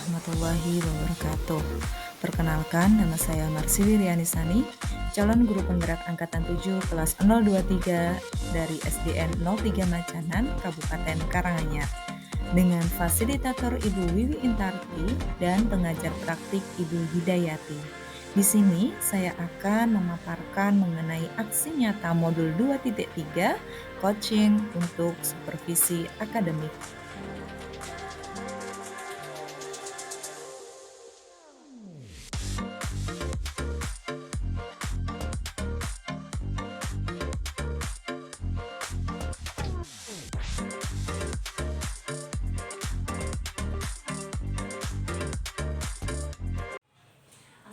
warahmatullahi wabarakatuh. Perkenalkan, nama saya Marsili Rianisani, calon guru penggerak angkatan 7 kelas 023 dari SDN 03 Macanan, Kabupaten Karanganyar. Dengan fasilitator Ibu Wiwi Intarti dan pengajar praktik Ibu Hidayati. Di sini saya akan memaparkan mengenai aksi nyata modul 2.3 coaching untuk supervisi akademik.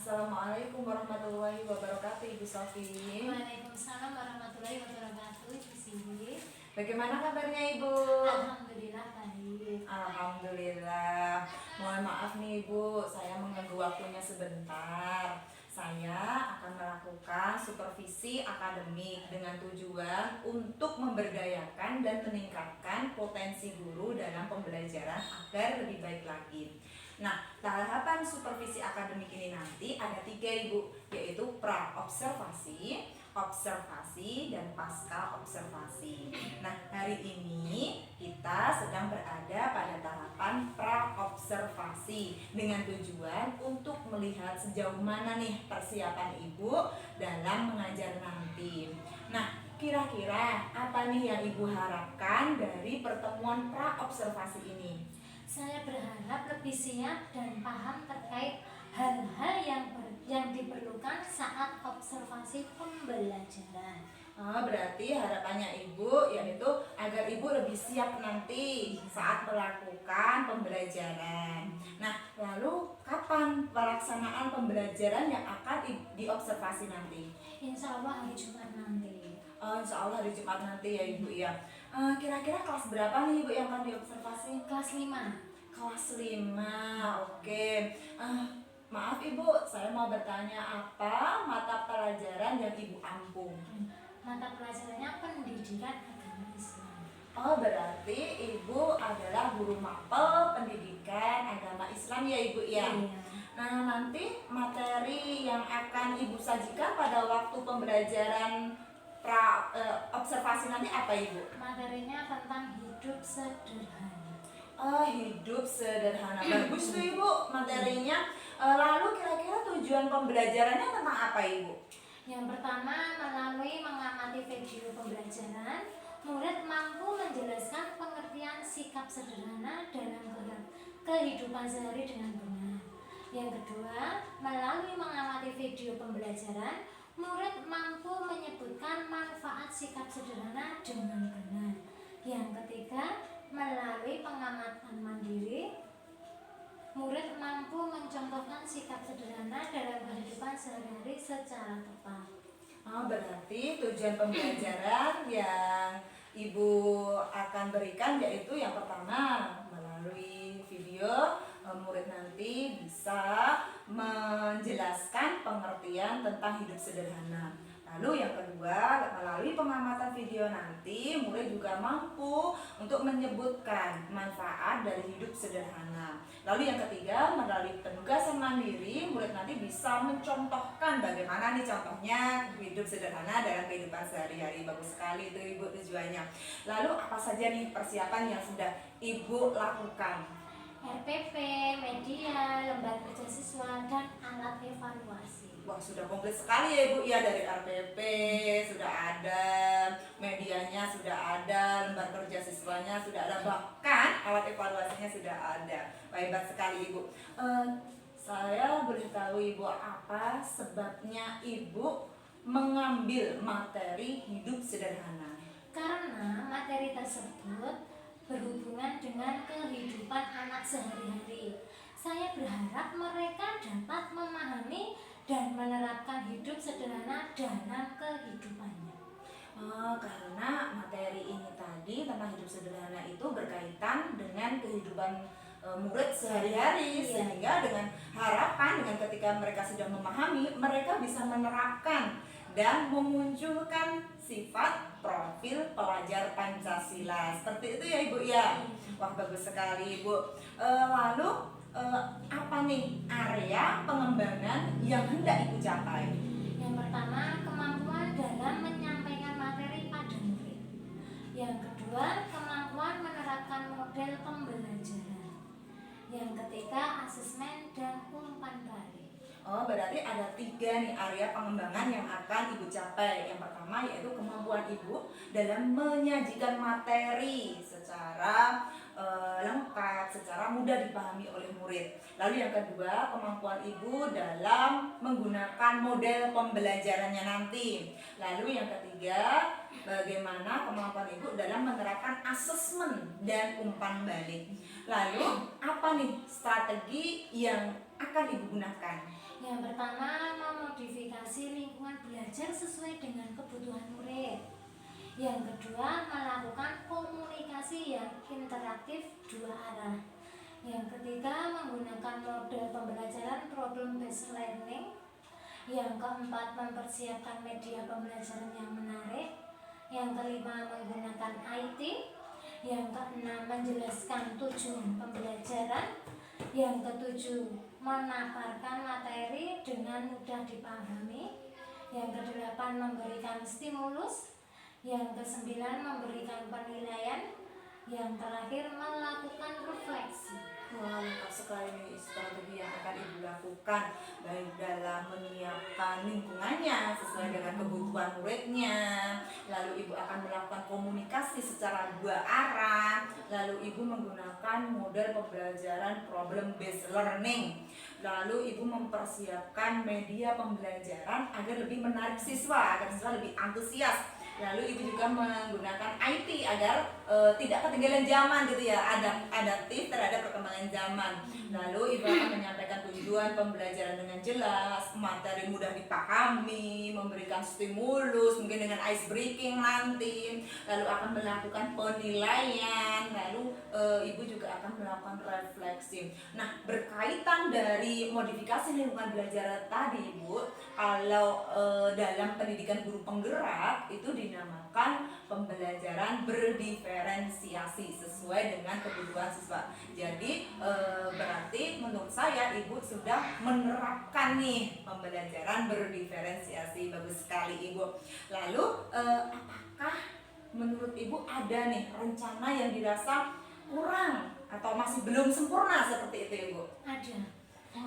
Assalamualaikum warahmatullahi wabarakatuh, Ibu Sofi. Waalaikumsalam warahmatullahi wabarakatuh, Ibu Cindy. Bagaimana kabarnya Ibu? Alhamdulillah baik. Alhamdulillah. Mohon maaf nih Ibu, saya mengganggu waktunya sebentar. Saya akan melakukan supervisi akademik dengan tujuan untuk memberdayakan dan meningkatkan potensi guru dalam pembelajaran agar lebih baik lagi. Nah, tahapan supervisi akademik ini nanti ada 3 Ibu, yaitu pra-observasi, observasi, dan pasca observasi. Nah, hari ini kita sedang berada pada tahapan pra-observasi dengan tujuan untuk melihat sejauh mana nih persiapan Ibu dalam mengajar nanti. Nah, kira-kira apa nih yang Ibu harapkan dari pertemuan pra-observasi ini? Saya berharap lebih siap dan paham terkait hal-hal yang diperlukan saat observasi pembelajaran. Berarti harapannya Ibu yaitu agar Ibu lebih siap nanti saat melakukan pembelajaran. Nah, lalu kapan pelaksanaan pembelajaran yang akan diobservasi nanti? Insya Allah hari Jumat nanti. Insya Allah hari Jumat nanti ya Ibu ya. Kira-kira kelas berapa nih Ibu yang akan diobservasi? Kelas 5. Kelas 5, oke. Maaf Ibu, saya mau bertanya apa mata pelajaran yang Ibu ampu? Mata pelajarannya pendidikan agama Islam. Berarti Ibu adalah guru mapel pendidikan agama Islam ya Ibu ya? Iya. Nah, nanti materi yang akan Ibu sajikan pada waktu pembelajaran observasi nanti apa Ibu? Materinya tentang hidup sederhana. Hidup sederhana. Bagus tuh Ibu materinya. Lalu kira-kira tujuan pembelajarannya tentang apa Ibu? Yang pertama, melalui mengamati video pembelajaran, murid mampu menjelaskan pengertian sikap sederhana dalam kehidupan sehari dengan benar. Yang kedua, melalui mengamati video pembelajaran, murid mampu menyebutkan manfaat sikap sederhana dengan benar. Yang ketiga, melalui pengamatan mandiri, murid mampu mencontohkan sikap sederhana dalam kehidupan sehari-hari secara tepat. Berarti tujuan pembelajaran yang Ibu akan berikan yaitu yang pertama melalui video murid nanti bisa menjelaskan pengertian tentang hidup sederhana. Lalu yang kedua, melalui pengamatan video nanti murid juga mampu untuk menyebutkan manfaat dari hidup sederhana. Lalu yang ketiga, melalui penugasan mandiri murid nanti bisa mencontohkan bagaimana nih contohnya hidup sederhana dalam kehidupan sehari-hari. Bagus sekali itu Ibu tujuannya. Lalu apa saja nih persiapan yang sudah Ibu lakukan? RPP, media, lembar kerja siswa, dan alat evaluasi. Wah, sudah komplit sekali ya Ibu ya, dari RPP sudah ada, medianya sudah ada, lembar kerja siswanya sudah ada, bahkan alat evaluasinya sudah ada. Hebat sekali Ibu. Saya boleh tahu Ibu apa sebabnya Ibu mengambil materi hidup sederhana? Karena materi tersebut berhubungan dengan kehidupan anak sehari-hari. Saya berharap mereka dapat memahami dan menerapkan hidup sederhana dalam kehidupannya. Karena materi ini tadi tentang hidup sederhana itu berkaitan dengan kehidupan murid sehari-hari, sehingga dengan harapan dengan ketika mereka sudah memahami, mereka bisa menerapkan dan memunculkan sifat profil pelajar Pancasila. Seperti itu ya Ibu ya. Wah, bagus sekali Ibu. Lalu apa nih area pengembangan yang hendak Ibu capai? Yang pertama, kemampuan dalam menyampaikan materi pada murid. Yang kedua, kemampuan menerapkan model pembelajaran. Yang ketiga, asesmen dan umpan balik. Oh, berarti ada 3 nih area pengembangan yang akan Ibu capai. Yang pertama yaitu kemampuan Ibu dalam menyajikan materi secara lengkap, secara mudah dipahami oleh murid. Lalu yang kedua, kemampuan Ibu dalam menggunakan model pembelajarannya nanti. Lalu yang ketiga, bagaimana kemampuan Ibu dalam menerapkan asesmen dan umpan balik. Lalu apa nih strategi yang akan Ibu gunakan? Yang pertama, memodifikasi lingkungan belajar sesuai dengan kebutuhan murid. Yang kedua, melakukan komunikasi yang interaktif 2 arah. Yang ketiga, menggunakan model pembelajaran problem based learning. Yang keempat, mempersiapkan media pembelajaran yang menarik. Yang kelima, menggunakan IT. Yang keenam, menjelaskan tujuan pembelajaran. Yang ketujuh, memaparkan materi dengan mudah dipahami. Yang kedelapan, memberikan stimulus. Yang kesembilan, memberikan penilaian. Yang terakhir, melakukan refleksi. Wah, lengkap sekali nih strategi yang akan Ibu lakukan, baik dalam menyiapkan lingkungannya sesuai dengan kebutuhan muridnya. Lalu Ibu akan melakukan komunikasi secara 2 arah. Lalu Ibu menggunakan model pembelajaran problem based learning. Lalu Ibu mempersiapkan media pembelajaran agar lebih menarik siswa, agar siswa lebih antusias. Lalu Ibu juga menggunakan IT agar tidak ketinggalan zaman gitu ya, adaptif terhadap perkembangan zaman. Lalu Ibu akan menyampaikan tujuan pembelajaran dengan jelas, materi mudah dipahami, memberikan stimulus mungkin dengan ice breaking nanti. Lalu akan melakukan penilaian. Lalu Ibu juga akan melakukan refleksi. Nah, berkaitan dari modifikasi lingkungan belajar tadi Ibu, kalau dalam pendidikan guru penggerak itu dinamakan pembelajaran berdiferensiasi sesuai dengan kebutuhan siswa. Jadi berarti menurut saya Ibu sudah menerapkan nih pembelajaran berdiferensiasi. Bagus sekali Ibu. Lalu apakah menurut Ibu ada nih rencana yang dirasa kurang atau masih belum sempurna seperti itu Ibu? Ada,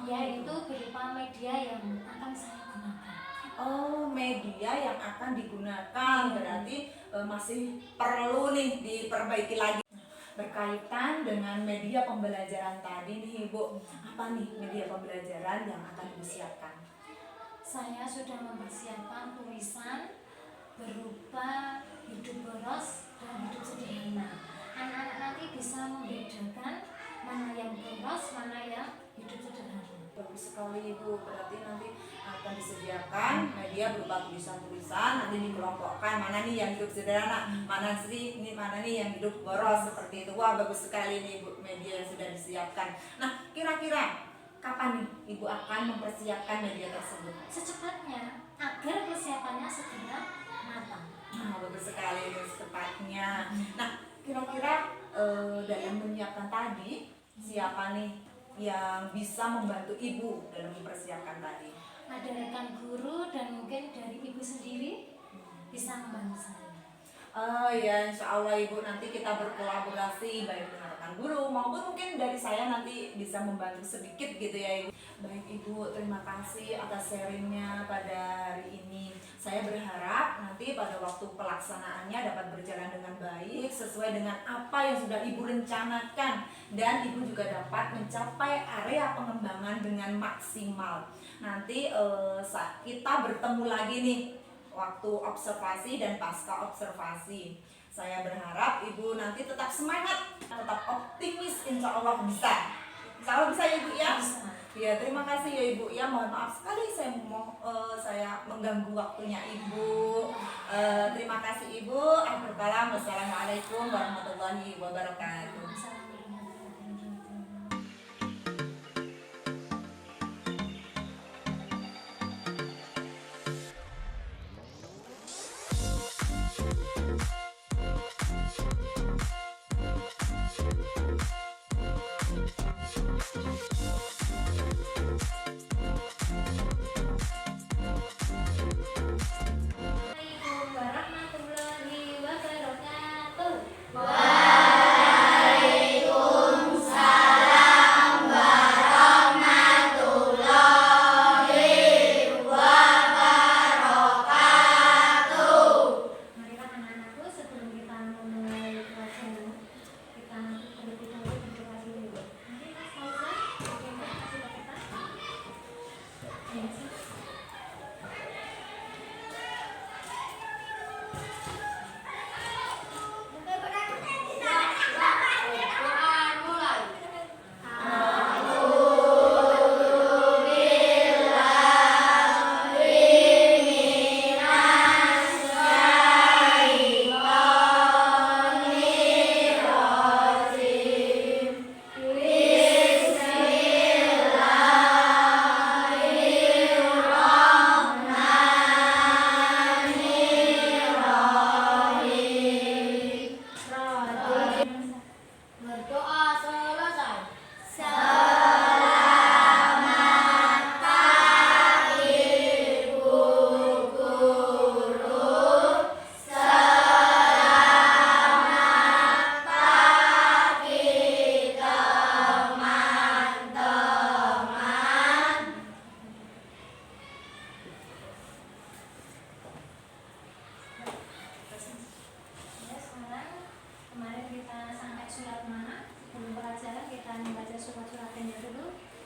yaitu berupa media yang akan saya gunakan. Oh, media yang akan digunakan berarti masih perlu nih diperbaiki lagi. Berkaitan dengan media pembelajaran tadi nih Ibu, apa nih media pembelajaran yang akan Ibu siapkan? Saya sudah mempersiapkan tulisan berupa hidup boros dan hidup sederhana. Anak-anak nanti bisa membedakan mana yang boros, mana yang hidup sederhana. Bagus sekali Ibu, berarti nanti akan disediakan media berupa tulisan-tulisan, nanti dikelompokkan mana nih yang hidup sederhana, mana nih yang hidup boros, seperti itu. Wah, bagus sekali nih Ibu, media yang sudah disiapkan. Nah, kira-kira kapan nih Ibu akan mempersiapkan media tersebut? Secepatnya, agar persiapannya segera matang. Nah, bagus sekali nih secepatnya. Nah, kira-kira dalam menyiapkan tadi, siapa nih yang bisa membantu Ibu dalam mempersiapkan tadi? Ada rekan guru dan mungkin dari Ibu sendiri bisa membantu saya. Oh ya, insya Allah Ibu, nanti kita berkolaborasi baik dengan rekan guru maupun mungkin dari saya nanti bisa membantu sedikit gitu ya Ibu. Baik Ibu, terima kasih atas sharingnya pada hari ini. Saya berharap nanti pada waktu pelaksanaannya dapat berjalan dengan baik sesuai dengan apa yang sudah Ibu rencanakan, dan Ibu juga dapat mencapai area pengembangan dengan maksimal. Nanti saat kita bertemu lagi nih waktu observasi dan pasca observasi, saya berharap Ibu nanti tetap semangat, tetap optimis, insya Allah bisa. Insya Allah bisa ya Ibu ya? Bisa. Ya, terima kasih ya Ibu ya, mohon maaf sekali saya mengganggu waktunya Ibu. Terima kasih Ibu. Akhir kalam, wassalamualaikum warahmatullahi wabarakatuh. Assalamualaikum.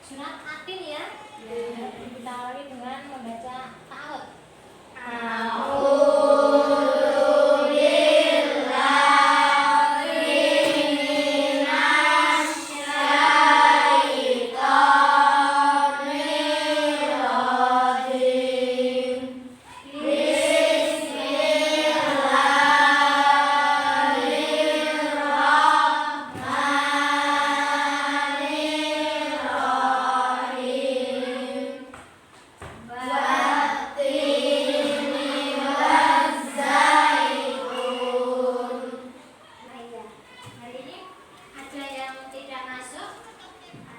surat Atin ya. Kita awali dengan membaca ta'awudz. Nah, iya. Hari ini ada yang tidak masuk?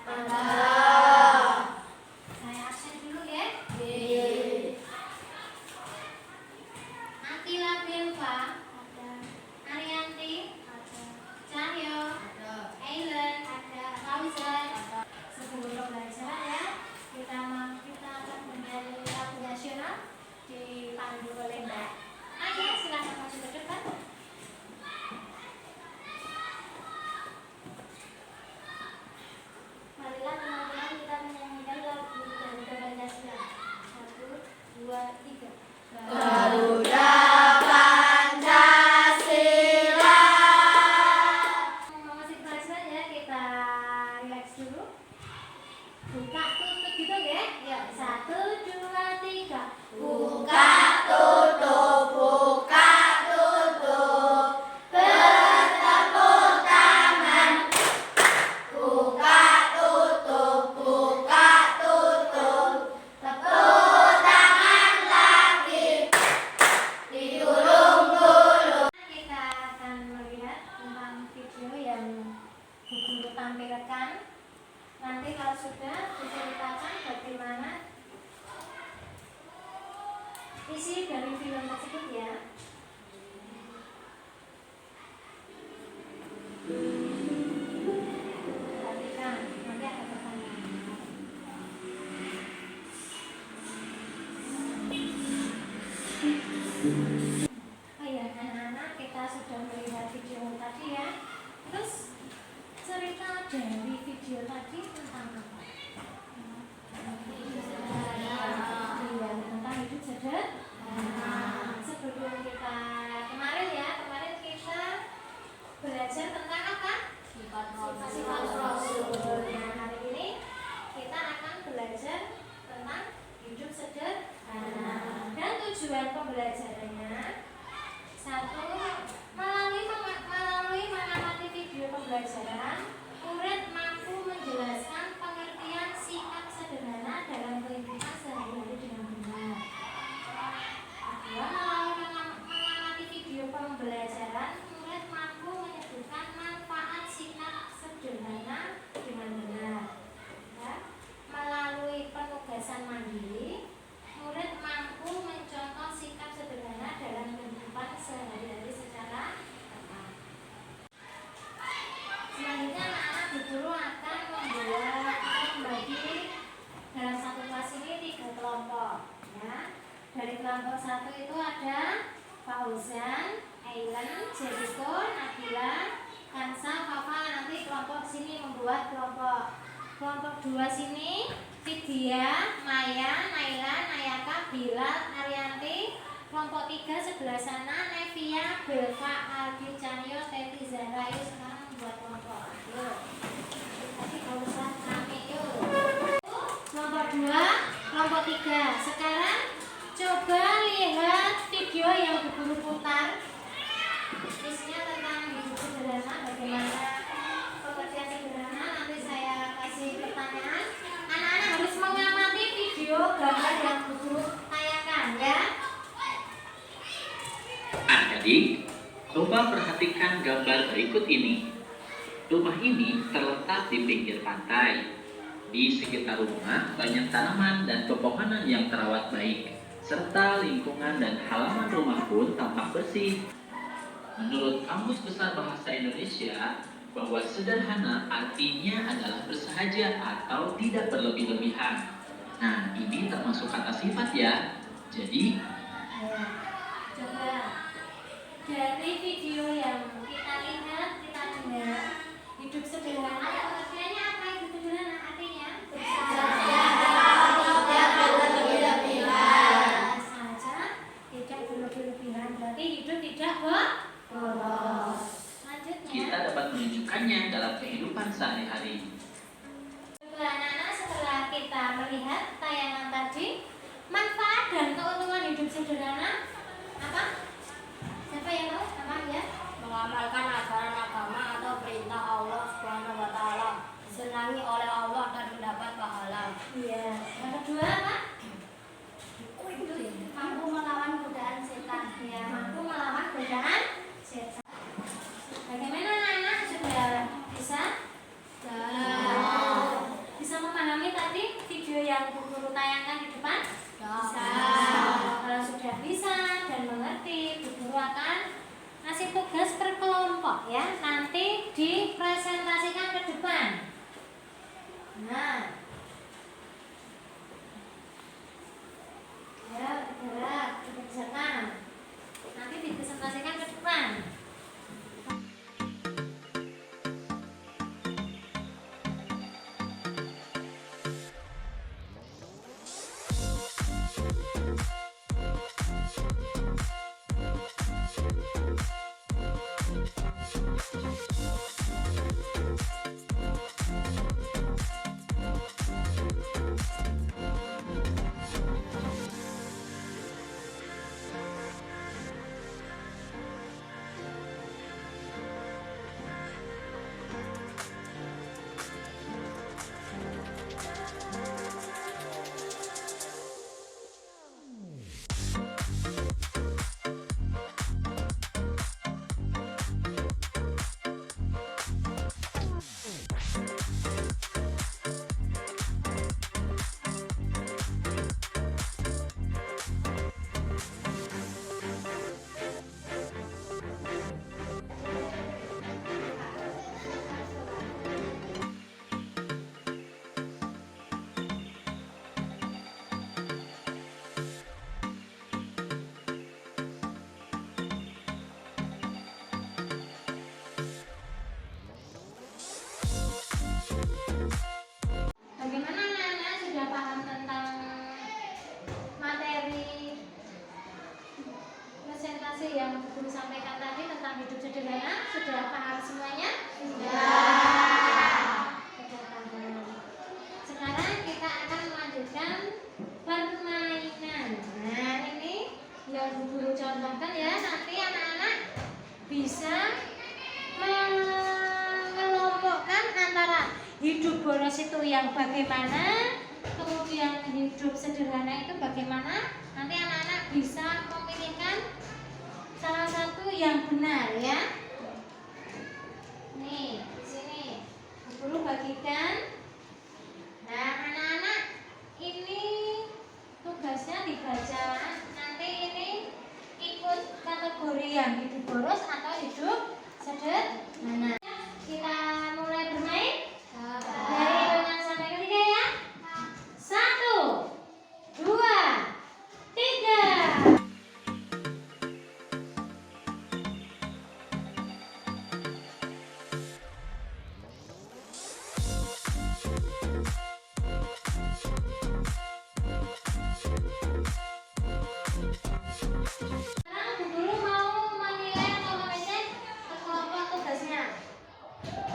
Ada. Saya absen dulu ya. Akila Belva. Ada. Arianti. Ada. Cahyo. Ada. Ailen. Ada. Fauzan. Ada. Sebelum pembelajaran ya, kita akan bernyanyi lagu nasional dipandu oleh Mbak. Ayo silakan maju ke depan. Marilah teman-teman kita menyanyikan lagu Garuda Pancasila. 1, 2, 3. Masih pelajaran ya, kita relax dulu. Buka tutup gitu ya. Ya, 1, 2, 3. Buka tutup, buka tutup. Bertepuk tangan. Buka tutup, buka tutup. Tepuk tangan lagi. Ditulung-tulung. Kita akan melihat tentang video yang Bu Guru tampilkan. Nanti kalau sudah diceritakan bagaimana isi dari film tersebut ya. Perhatikan, nanti ada pertanyaan. Oh iya, anak-anak, kita sudah melihat video tadi ya. Terus cerita dari video tadi tentang apa? Iya, tentang hidup sederhana. Sebelum kita kemarin kita belajar tentang apa? Sifat Rasul. Nah, hari ini kita akan belajar tentang hidup sederhana. Dan tujuan pembelajarannya, 1, melalui mengamati video pembelajaran, murid mampu menjelaskan pengertian sikap sederhana dalam kehidupan sehari-hari dengan benar. 2, melalui mengamati video pembelajaran, murid mampu menyebutkan manfaat sikap sederhana dengan benar. Ya. Melalui penugasan mandiri, murid mampu mencontoh sikap sederhana dalam kehidupan sehari-hari secara tepat. Selanjutnya anak-anak Bu Guru akan membagi dalam satu kelas ini 3 kelompok ya. Dari kelompok 1 itu ada Fauzan, Ailen, Jericho, Nabila, Kansa, Fafa. Nanti kelompok sini membuat kelompok 2 sini Vidya, Maya, Naila, Nayaka, Bilal, Arianti. Kelompok 3 sebelah sana Nevia, Belva, Aldi, Canyo, Teti, Zara. Yuk sekarang membuat kelompok. Yuk. Tadi kalau usah rame yuk. Kelompok 2, kelompok 3. Sekarang coba lihat video yang Bu Guru putar. Isinya tentang hidup sederhana, bagaimana pengertian sederhana. Nanti saya kasih pertanyaan. Anak-anak harus mengamati video gambar yang Bu Guru tayangkan ya. Adik-adik, coba perhatikan gambar berikut ini. Rumah ini terletak di pinggir pantai. Di sekitar rumah banyak tanaman dan pepohonan yang terawat baik, serta lingkungan dan halaman rumah pun tampak bersih. Menurut Kamus Besar Bahasa Indonesia, bahwa sederhana artinya adalah bersahaja atau tidak berlebih-lebihan. Nah, ini termasuk kata sifat ya. Jadi, Coba dari video yang kita lihat, kita dengar, hidup sederhana. Pengertiannya apa hidup sederhana? Artinya bersahaja. menerapkannya dalam kehidupan sehari-hari. Anak-anak, setelah kita melihat tayangan tadi, manfaat dan keuntungan hidup sederhana apa? Siapa yang tahu? Apa ya? Mengamalkan ajaran agama atau perintah Allah Subhanahu wa taala, disenangi oleh Allah dan mendapat pahala. Iya. Yang kedua apa? Mampu melawan godaan setan. Ya, mampu melawan godaan setan. Bagaimana anak-anak, sudah bisa? Bisa memahami tadi video yang Bu Guru tayangkan di depan? Bisa. Kalau sudah bisa dan mengerti, Bu Guru akan ngasih tugas per kelompok ya. Nanti dipresentasikan ke depan. Nah, ya bergerak, dikerjakan. Nanti dipresentasikan ke depan. Bagaimana anak-anak, sudah paham tentang materi presentasi yang Guru sampaikan tadi tentang hidup sederhana? Sudah paham semuanya? Sudah paham. Sekarang kita akan melanjutkan permainan. Nah, ini yang Bu Guru contohkan ya. Nanti anak-anak bisa mengelompokkan antara hidup boros itu yang bagaimana, kemudian hidup sederhana itu bagaimana. Nanti anak-anak bisa memilihkan salah satu yang benar ya. Nih, di sini dulu bagikan. Nah, anak-anak, ini tugasnya dibaca. Nanti ini ikut kategori yang hidup boros atau hidup sederhana. Kita mulai bermain. Dari hitungan sampai ketiga ya. 1, 2, 3. Sekarang Bu Guru mau menilai atau mengecek kelompok tugasnya.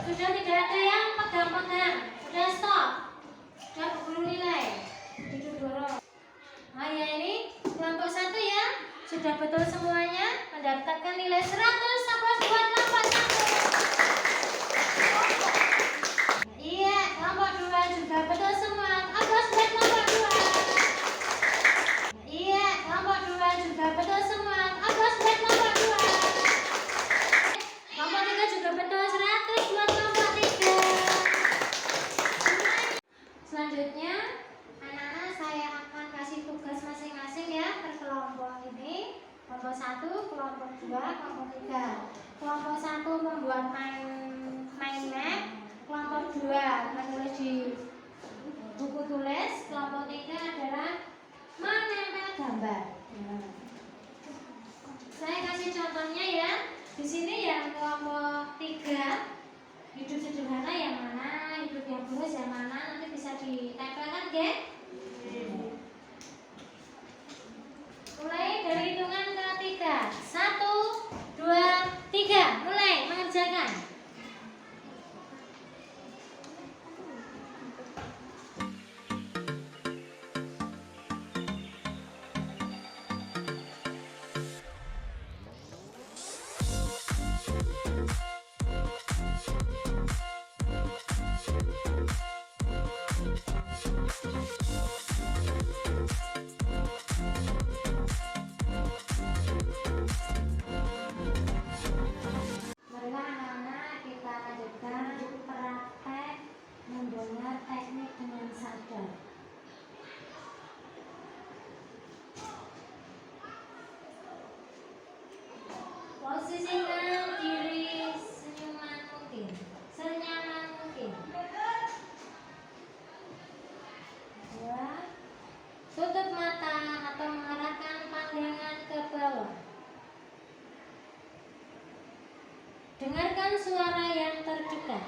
Sudah tidak ada yang pegang-pegang. Sudah stop. Sudah Bu Guru nilai. Hidup boros. Nah ya, ini kelompok 1 ya. Sudah betul semuanya. Mendapatkan nilai 100. Aplaus buat kelompok 1. Iya, kelompok 2 juga betul semua. Aplaus buat kelompok 2. Iya, kelompok 2 juga betul semua. Aplaus buat kelompok 2. Kelompok 3 juga betul. 100 buat kelompok 3. Selanjutnya, anak-anak, saya akan kasih tugas masing-masing ya per kelompok ini. Kelompok 1, kelompok 2, kelompok 3. Kelompok 1 membuat mind map. Kelompok 2 menulis di buku tulis. Kelompok 3 adalah menempel gambar. Saya kasih contohnya ya. Di sini yang kelompok 3, hidup sederhana yang mana, hidup yang boros yang mana, nanti bisa ditempelkan ya. Mulai dari hitungan ketiga. 1, 2, 3. Mulai mengerjakan. Dengarkan suara yang terdekat.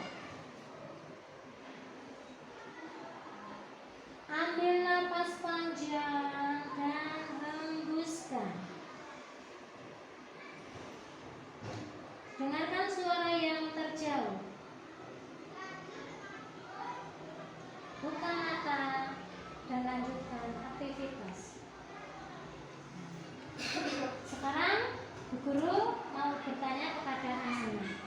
Ambil napas panjang dan hembuskan. Dengarkan suara yang terjauh. Buka mata dan lanjutkan aktivitas. Sekarang Bu Guru mau bertanya kepada anak-anak.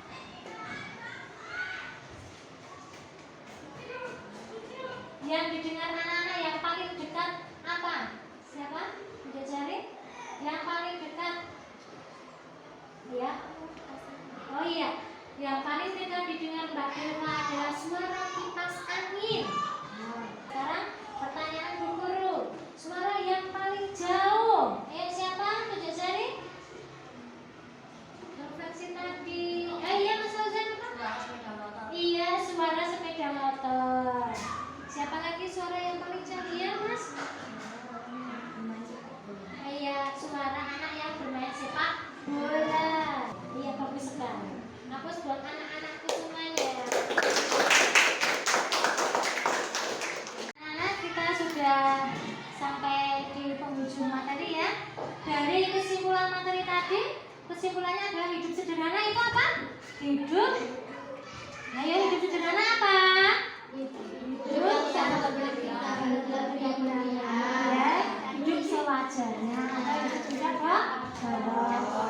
Yang didengar anak-anak yang paling dekat apa? Siapa? Udah cari? Yang paling dekat? Ya. Oh iya, yang paling dekat didengar Mbak Delva adalah suara kipas angin. Sekarang pertanyaan Bu Guru, suara yang paling jauh. Siapa? Udah cari? Refleksi tadi. Iya Mas Fauzan. Iya, suara sepeda motor. Siapa lagi suara yang paling jauh? Iya Mas. Iya, suara anak yang bermain sepak bola. Iya, bagus sekali. Hapus buat anak-anakku semuanya. Anak, kita sudah sampai di penghujung materi ya. Dari kesimpulan materi tadi, kesimpulannya adalah hidup sederhana itu apa? Hidup. Ayo, hidup sederhana apa? Hidup sangat berlebihan. Ya, hidup sewajarnya. Hidup tidak bohong.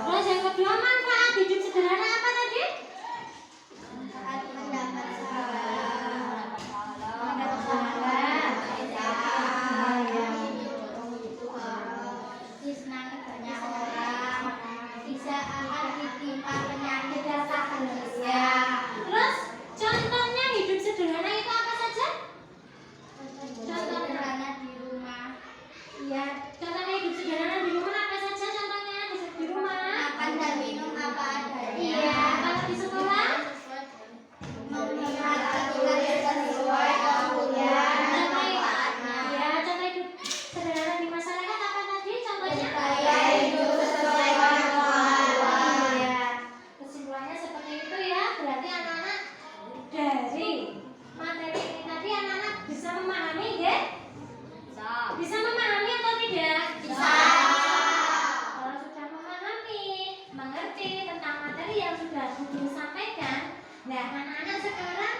Terus yang kedua, manfaat hidup sederhana apa tadi? Mendapat Disenangi banyak orang, bisa akan ditimpa penyakit dan tak manusia. Terus contohnya hidup sederhana itu apa saja? Sederhana di rumah, Iya, contohnya hidup sederhana di rumah apa saja contohnya di rumah? makan dan minum apa adanya. Iya, kalau di sekolah? Melihat aturan yang sesuai kemudian dan manfaatnya. Iya, contoh hidup sederhana di masyarakat apa tadi contohnya? Supaya hidup sesuai dengan Tuhan. Iya, kesimpulannya seperti itu ya. Berarti anak-anak dari materi ini tadi anak-anak bisa memahami ya? Bisa memahami atau tidak? Bisa. Kalau sudah memahami, mengerti tentang materi yang sudah Guru sampaikan, nah anak-anak sekarang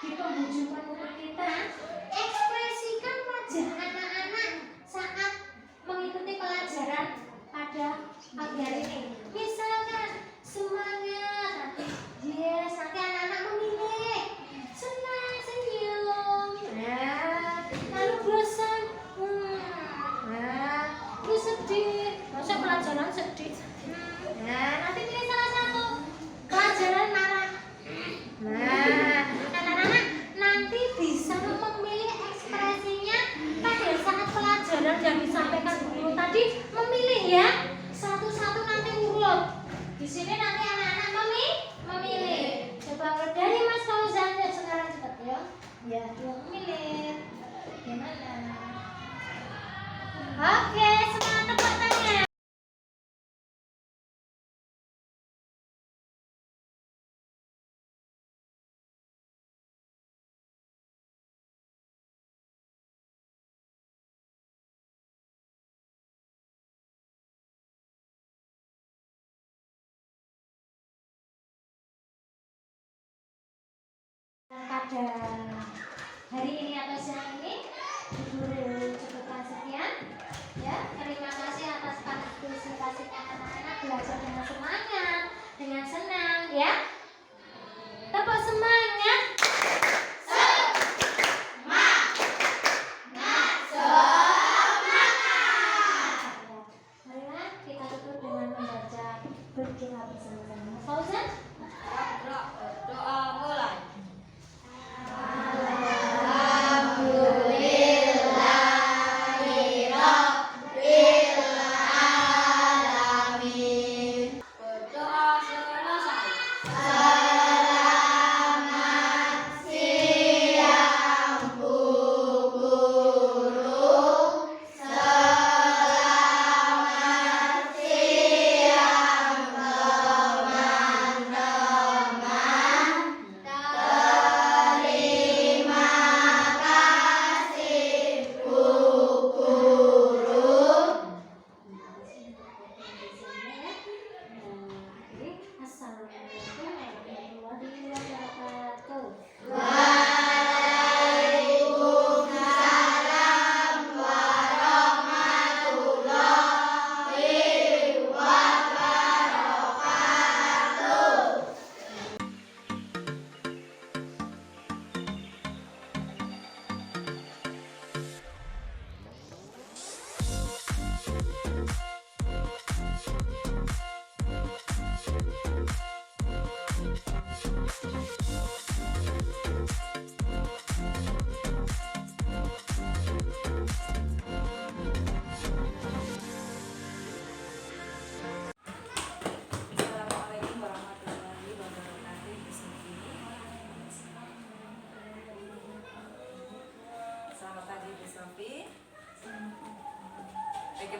di penghujung penutup kita ekspresikan wajah anak-anak saat mengikuti pelajaran pada pagi hari ini. Misalkan semangat, nanti yes, nanti anak-anak memilih senang, senyum, lalu bosan, terus sedih, masa pelajaran sedih. Nanti pilih salah satu pelajaran marah. Anak-anak nanti bisa memilih ekspresinya pada saat pelajaran yang disampaikan guru tadi, memilih ya. Satu-satu nanti urut. Di sini nanti anak-anak memilih. Coba urut dari Mas Fauzan ya, sekarang cepat ya. Ya, dia memilih. Gimana? Oke, semangat tepuk tangan. Pada hari ini atau siang ini Guru cukupkan sekian ya. Terima kasih atas partisipasinya anak-anak, belajar dengan semangat, dengan senang ya. Tepuk semangat. Marilah kita tutup dengan membaca berdoa bersama-sama. Fauzan? Doa mulai. Berdoa selesai.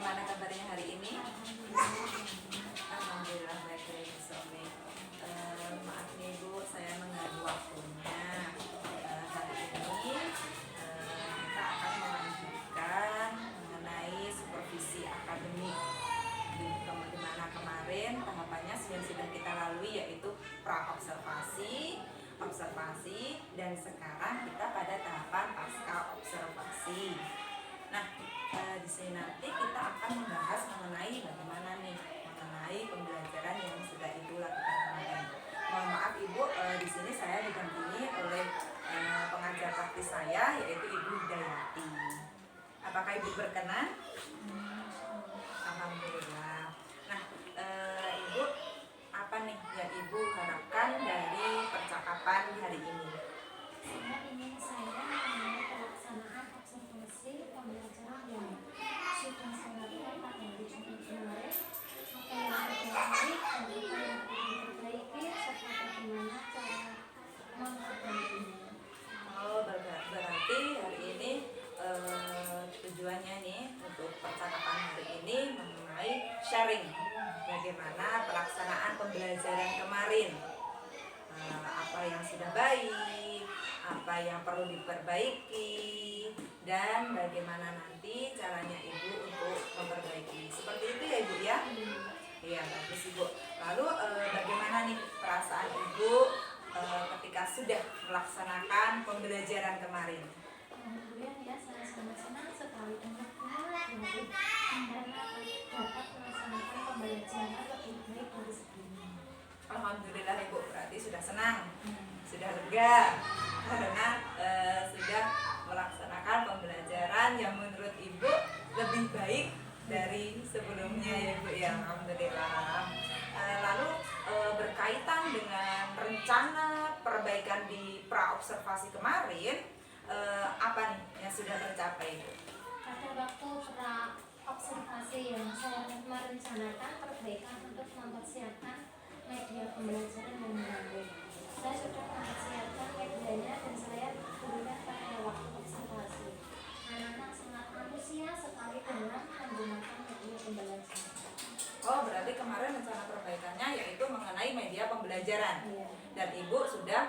bagaimana kabarnya hari ini? Alhamdulillah baik-baik Somi. Maaf nih Bu, saya mengganggu waktunya. Hari ini kita akan melanjutkan mengenai supervisi akademik. Di mana kemarin tahapannya sudah kita lalui, yaitu pra-observasi, observasi, dan sekarang kita pada tahapan pasca observasi. Nah, di sini nanti kita akan membahas mengenai bagaimana nih mengenai pembelajaran yang sudah Ibu lakukan kemarin. Mohon maaf Ibu, di sini saya didampingi oleh pengajar praktis saya, yaitu Ibu Hidayati. Apakah Ibu berkenan? Alhamdulillah. Nah, Ibu, apa nih yang Ibu harapkan dari percakapan hari ini? Saya ingin mengenai pelaksanaan observasi pembelajaran yang sudah saya lakukan pada hari Jumat kemarin, apa yang terbaik dan apa yang perlu diperbaiki serta bagaimana cara memperbaikinya. Oh, berarti hari ini tujuannya nih untuk percakapan hari ini mengenai sharing bagaimana pelaksanaan pembelajaran kemarin, apa yang sudah baik, apa yang perlu diperbaiki, dan bagaimana nanti caranya Ibu untuk memperbaiki. Seperti itu ya Ibu ya? Iya, bagus Ibu. Lalu bagaimana nih perasaan Ibu ketika sudah melaksanakan pembelajaran kemarin? Alhamdulillah ya, saya sangat senang sekali dan berterima kasih karena dapat melaksanakan pembelajaran lebih baik dari sebelumnya. Alhamdulillah Ibu, berarti sudah senang, sudah lega karena sudah melaksanakan pembelajaran yang menurut Ibu lebih baik dari sebelumnya ya Ibu ya. Alhamdulillah. Lalu berkaitan dengan rencana perbaikan di pra-observasi kemarin, apa nih yang sudah tercapai Ibu? Pada waktu pra-observasi yang saya merencanakan perbaikan untuk mempersiapkan media pembelajaran yang menarik. Saya sudah mempersiapkan medianya dan saya berikan pada waktu observasi. Anak-anak sangat antusias sekali dalam menggunakan media pembelajaran. Oh, berarti kemarin rencana perbaikannya yaitu mengenai media pembelajaran. Iya. Dan Ibu sudah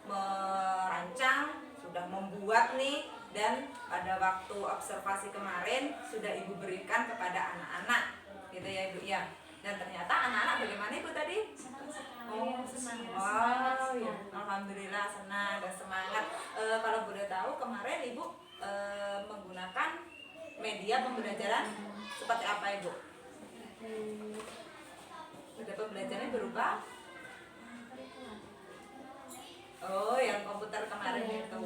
merancang, sudah membuat nih, dan pada waktu observasi kemarin sudah Ibu berikan kepada anak-anak, gitu ya Ibu ya. Dan ternyata anak-anak bagaimana Ibu tadi? Senang sekali. Oh, antusias, senang. semangat Oh, ya. sekali. Alhamdulillah senang dan semangat. Kalau boleh tahu kemarin Ibu menggunakan media pembelajaran seperti apa Ibu? Media pembelajarannya berupa? Oh, yang komputer kemarin itu.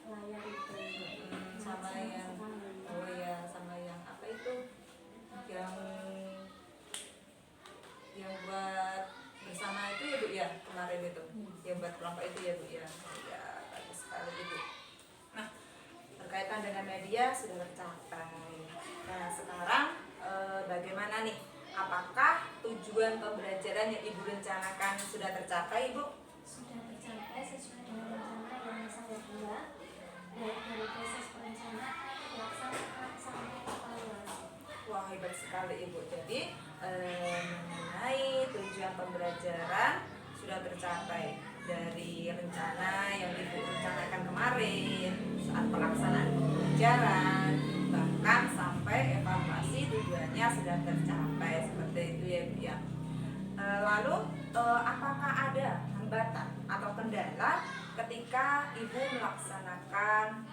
Layar itu. Sama yang, oh ya, sama yang apa itu? Yang buat bersama itu ya Bu ya, kemarin itu. Yang buat kelompok itu ya Bu ya. Ya, bagus sekali Ibu. Nah, berkaitan dengan media sudah tercapai. Nah, sekarang bagaimana nih? Apakah tujuan pembelajaran yang Ibu rencanakan sudah tercapai Ibu? Sudah tercapai sesuai dengan rencana yang saya buat, baik dari proses perencanaan, pelaksanaan sampai evaluasi. Wah, hebat sekali Ibu. Jadi mengenai tujuan pembelajaran sudah tercapai dari rencana yang Ibu rencanakan kemarin saat pelaksanaan pembelajaran, bahkan sampai evaluasi tujuannya sudah tercapai, seperti itu ya Bu ya. Lalu apakah ada hambatan atau kendala ketika Ibu melaksanakan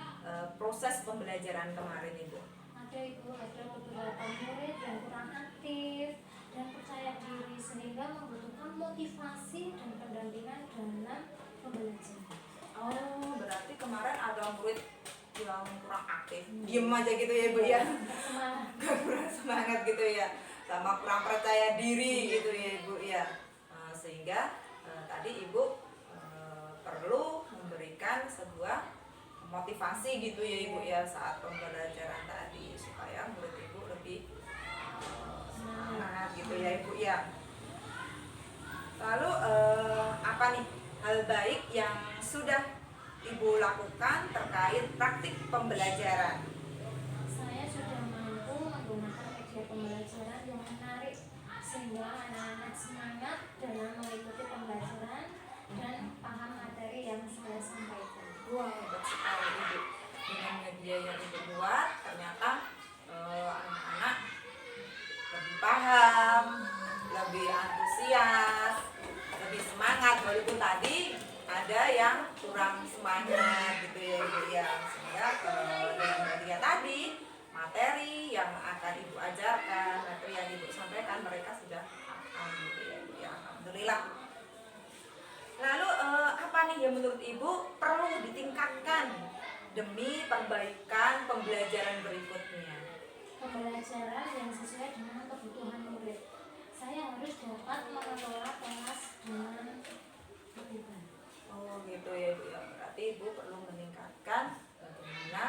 proses pembelajaran kemarin Ibu? Ada Ibu, ada beberapa murid yang kurang aktif dan percaya diri sehingga membutuhkan motivasi dan pendampingan dalam pembelajaran. Oh, berarti kemarin ada murid yang kurang aktif, diem aja gitu ya Bu ya? Semangat. Kurang semangat gitu ya, sama kurang percaya diri gitu ya Ibu ya. Sehingga tadi Ibu perlu memberikan sebuah motivasi gitu ya Ibu ya saat pembelajaran tadi, supaya murid Ibu lebih semangat gitu ya Ibu ya. Lalu apa nih hal baik yang sudah Ibu lakukan terkait praktik pembelajaran? Saya sudah mampu pembelajaran yang menarik sehingga anak-anak semangat dalam mengikuti pembelajaran dan paham materi yang saya sampaikan. Wah, hebat sekali Ibu. Dengan media yang Ibu buat, ternyata anak-anak lebih paham, lebih antusias, lebih semangat. Walaupun tadi ada yang kurang semangat gitu ya Ibu ya. Sehingga dengan media tadi, materi yang akan Ibu ajarkan, materi yang Ibu sampaikan, mereka sudah paham gitu ya Ibu ya. Alhamdulillah. Lalu apa nih yang menurut Ibu perlu ditingkatkan demi perbaikan pembelajaran berikutnya? Pembelajaran yang sesuai dengan kebutuhan murid. Saya harus dapat mengelola kelas dengan lebih baik. Oh gitu ya Ibu ya. Berarti Ibu perlu meningkatkan bagaimana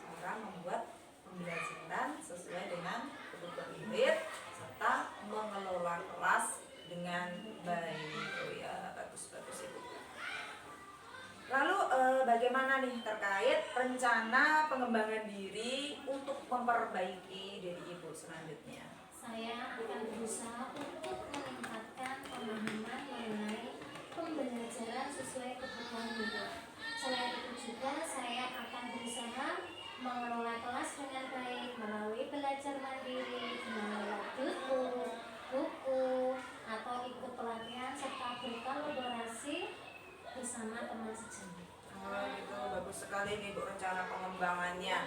cara membuat pembelajaran sesuai dengan kebutuhan murid serta mengelola kelas dengan baik. Oh ya, bagus Ibu. Lalu bagaimana nih terkait rencana pengembangan diri untuk memperbaiki diri Ibu selanjutnya? Saya akan berusaha untuk meningkatkan pemahaman mengenai pembelajaran sesuai kebutuhan murid. Selain itu juga saya akan berusaha mengelola kelas dengan baik melalui belajar mandiri dengan lewat buku, atau ikut pelatihan serta berkolaborasi bersama teman sejawat. Oh gitu, bagus sekali nih Bu rencana pengembangannya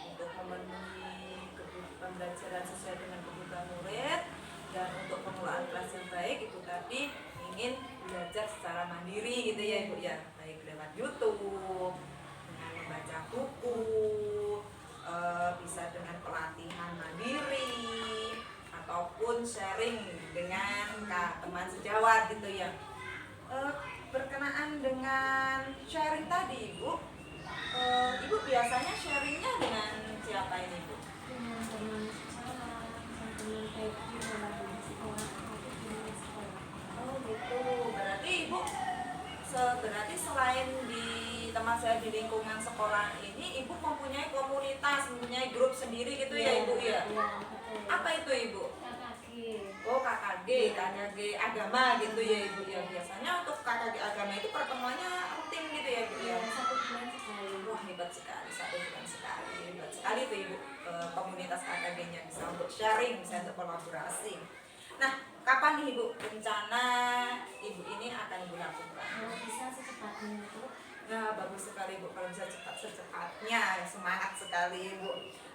untuk memenuhi pembelajaran sesuai dengan kebutuhan murid dan untuk pengelolaan kelas yang baik. Ibu tadi ingin belajar secara mandiri gitu ya Ibu ya, baik lewat YouTube, dengan membaca buku, bisa dengan pelatihan mandiri ataupun sharing dengan teman sejawat gitu ya. Berkenaan dengan sharing tadi Ibu, Ibu biasanya sharingnya dengan siapa ini Bu? Dengan teman sejawat, dengan teman baik di dalam sekolah maupun di luar sekolah. Oh gitu, berarti Ibu berarti selain di teman saya di lingkungan sekolah ini, Ibu mempunyai komunitas, mempunyai grup sendiri gitu ya Ibu ya? Iya, betul. Apa itu Ibu? KKG. Oh KKG agama gitu ya Ibu ya. Biasanya untuk KKG agama itu pertemuannya rutin gitu ya Ibu ya? Iya, 1 bulan sekali. Wah hebat sekali, 1 bulan sekali. Hebat sekali tuh Ibu, komunitas KKG-nya bisa untuk sharing, bisa untuk kolaborasi. Nah, kapan nih Ibu rencana Ibu ini akan Ibu lakukan? Kalau bisa secepatnya itu. Nah, bagus sekali Ibu, kalau bisa secepatnya, semangat sekali Ibu.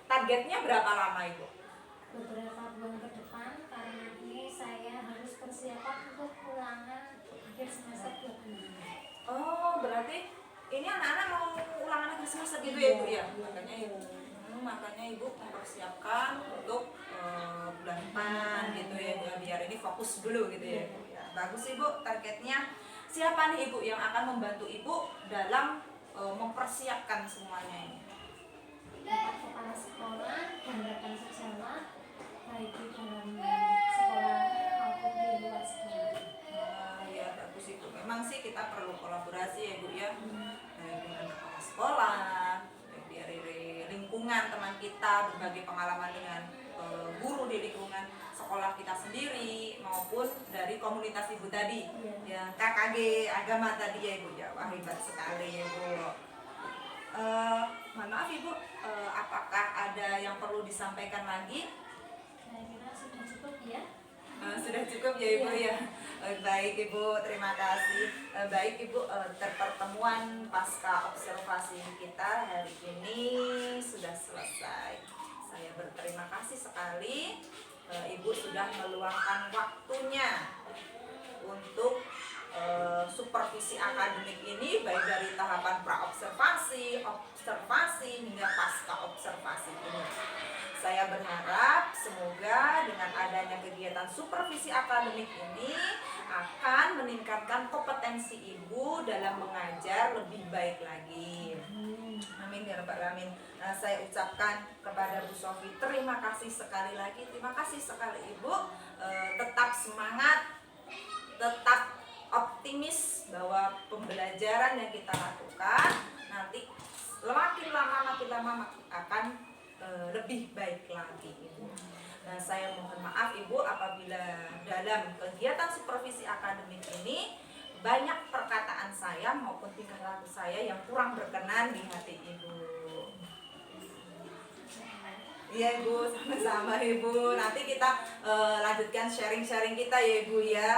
Targetnya berapa lama Ibu? Beberapa bulan ke depan karena ini saya harus persiapan untuk ulangan akhir semester 2 Oh, berarti ini anak-anak mau ulangan akhir semester gitu ya Ibu ya? Makanya Ibu mempersiapkan untuk bulan depan gitu ya Ibu, biar ini fokus dulu gitu ya Ibu ya. Bagus Ibu targetnya. Siapa nih Ibu yang akan membantu Ibu dalam mempersiapkan semuanya ini? Bapak kepala sekolah dan rekan sejawat baik di dalam sekolah maupun di luar sekolah. Ya bagus Ibu. Memang sih kita perlu kolaborasi ya Ibu ya. Baik dengan kepala sekolah, baik dari lingkungan teman kita, berbagi pengalaman dengan guru di lingkungan sekolah kita sendiri maupun dari komunitas Ibu tadi, yang KKG agama tadi ya Ibu ya. Wah hebat sekali ya Ibu. Mohon maaf Ibu, apakah ada yang perlu disampaikan lagi? Saya kira sudah cukup ya. Sudah cukup ya Ibu ya. Baik Ibu, terima kasih. Baik Ibu, pertemuan pasca observasi kita hari ini sudah selesai. Saya berterima kasih sekali. Ibu sudah meluangkan waktunya untuk supervisi akademik ini, baik dari tahapan pra-observasi, observasi hingga pasca observasi ini. Saya berharap semoga dengan adanya kegiatan supervisi akademik ini akan meningkatkan kompetensi Ibu dalam mengajar lebih baik lagi. Amin ya rabbal alamin. Saya ucapkan kepada Bu Sofi terima kasih sekali lagi. Terima kasih sekali Ibu. Tetap semangat, tetap optimis bahwa pembelajaran yang kita lakukan nanti makin lama akan lebih baik lagi Ibu. Saya mohon maaf Ibu apabila dalam kegiatan supervisi akademik ini banyak perkataan saya maupun tingkah laku saya yang kurang berkenan di hati Ibu. Iya Ibu, sama-sama Ibu. Nanti kita lanjutkan sharing-sharing kita ya Ibu ya.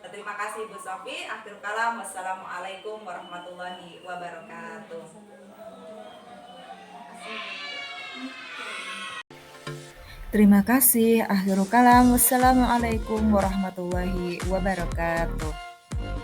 Terima kasih Ibu Sofi. Akhir kalam, wassalamualaikum warahmatullahi wabarakatuh. Terima kasih. Akhirul kalam. Wassalamualaikum warahmatullahi wabarakatuh.